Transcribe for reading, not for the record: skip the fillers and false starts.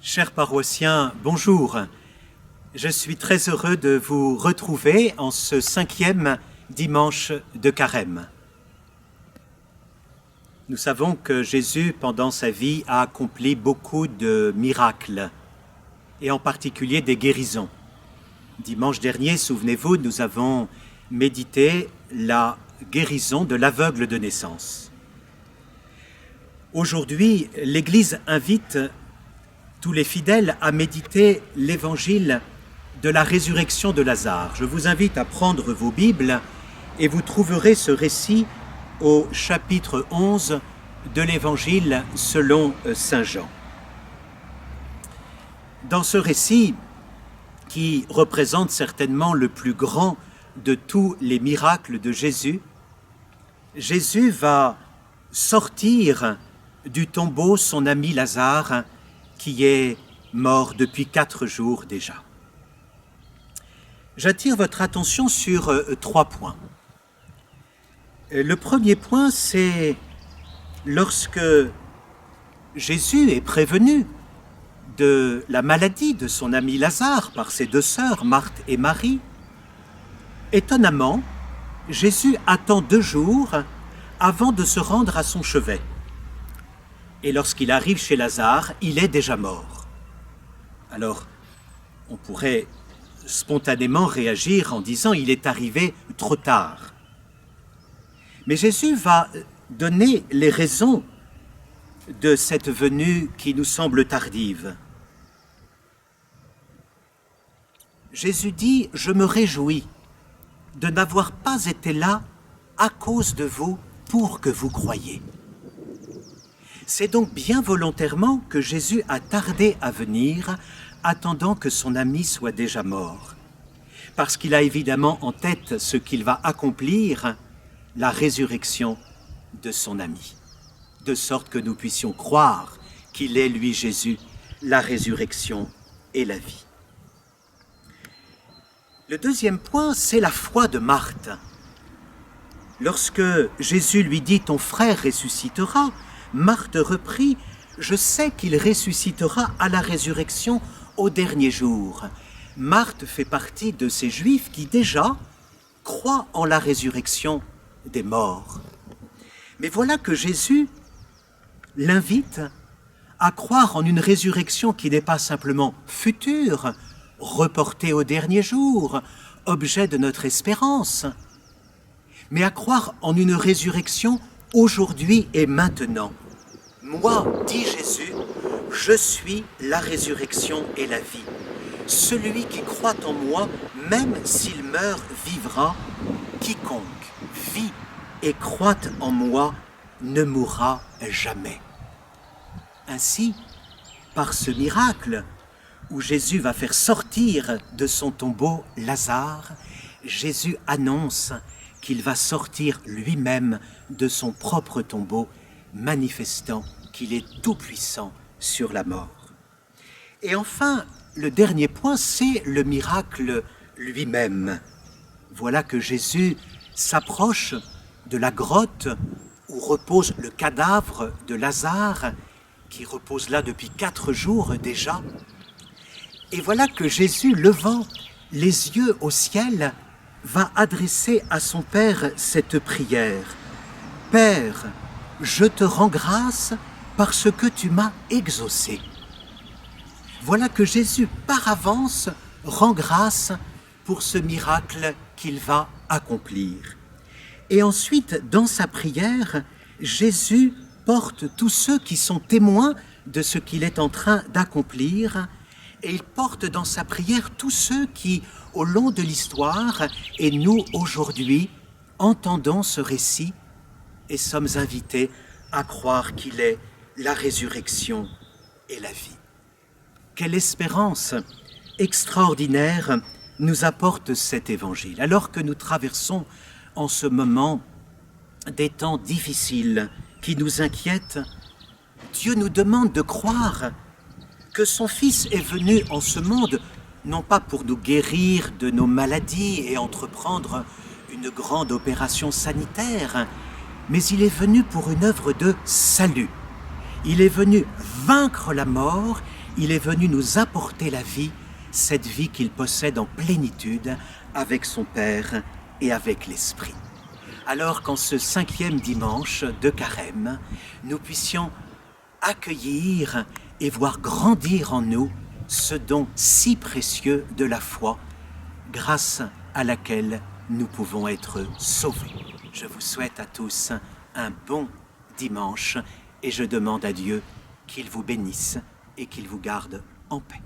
Chers paroissiens, bonjour. Je suis très heureux de vous retrouver en ce 5e dimanche de Carême. Nous savons que Jésus, pendant sa vie, a accompli beaucoup de miracles, et en particulier des guérisons. Dimanche dernier, souvenez-vous, nous avons médité la guérison de l'aveugle de naissance. Aujourd'hui, l'Église invite tous les fidèles à méditer l'évangile de la résurrection de Lazare. Je vous invite à prendre vos Bibles et vous trouverez ce récit au chapitre 11 de l'évangile selon saint Jean. Dans ce récit, qui représente certainement le plus grand de tous les miracles de Jésus, Jésus va sortir du tombeau son ami Lazare, qui est mort depuis 4 jours déjà. J'attire votre attention sur 3 points. Le premier point, c'est lorsque Jésus est prévenu de la maladie de son ami Lazare par ses 2 sœurs, Marthe et Marie. Étonnamment, Jésus attend 2 jours avant de se rendre à son chevet. Et lorsqu'il arrive chez Lazare, il est déjà mort. Alors, on pourrait spontanément réagir en disant « il est arrivé trop tard ». Mais Jésus va donner les raisons de cette venue qui nous semble tardive. Jésus dit « je me réjouis de n'avoir pas été là à cause de vous pour que vous croyiez ». C'est donc bien volontairement que Jésus a tardé à venir, attendant que son ami soit déjà mort. Parce qu'il a évidemment en tête ce qu'il va accomplir, la résurrection de son ami. De sorte que nous puissions croire qu'il est, lui, Jésus, la résurrection et la vie. Le deuxième point, c'est la foi de Marthe. Lorsque Jésus lui dit « ton frère ressuscitera », Marthe reprit « Je sais qu'il ressuscitera à la résurrection au dernier jour ». Marthe fait partie de ces Juifs qui déjà croient en la résurrection des morts. Mais voilà que Jésus l'invite à croire en une résurrection qui n'est pas simplement future, reportée au dernier jour, objet de notre espérance, mais à croire en une résurrection aujourd'hui et maintenant. Moi, dit Jésus, je suis la résurrection et la vie. Celui qui croit en moi, même s'il meurt, vivra. Quiconque vit et croit en moi ne mourra jamais. Ainsi, par ce miracle où Jésus va faire sortir de son tombeau Lazare, Jésus annonce qu'il va sortir lui-même de son propre tombeau, manifestant qu'il est tout-puissant sur la mort. Et enfin, le dernier point, c'est le miracle lui-même. Voilà que Jésus s'approche de la grotte où repose le cadavre de Lazare, qui repose là depuis 4 jours déjà. Et voilà que Jésus, levant les yeux au ciel, va adresser à son Père cette prière. « Père, je te rends grâce parce que tu m'as exaucé. » Voilà que Jésus, par avance, rend grâce pour ce miracle qu'il va accomplir. Et ensuite, dans sa prière, Jésus porte tous ceux qui sont témoins de ce qu'il est en train d'accomplir, et il porte dans sa prière tous ceux qui, au long de l'histoire, et nous aujourd'hui, entendons ce récit et sommes invités à croire qu'il est la résurrection et la vie. Quelle espérance extraordinaire nous apporte cet évangile. Alors que nous traversons en ce moment des temps difficiles qui nous inquiètent, Dieu nous demande de croire que son Fils est venu en ce monde, non pas pour nous guérir de nos maladies et entreprendre une grande opération sanitaire, mais il est venu pour une œuvre de salut. Il est venu vaincre la mort il est venu nous apporter la vie, cette vie qu'il possède en plénitude avec son Père et avec l'Esprit. Alors qu'en ce 5e dimanche de Carême, nous puissions accueillir et voir grandir en nous ce don si précieux de la foi, grâce à laquelle nous pouvons être sauvés. Je vous souhaite à tous un bon dimanche et je demande à Dieu qu'il vous bénisse et qu'il vous garde en paix.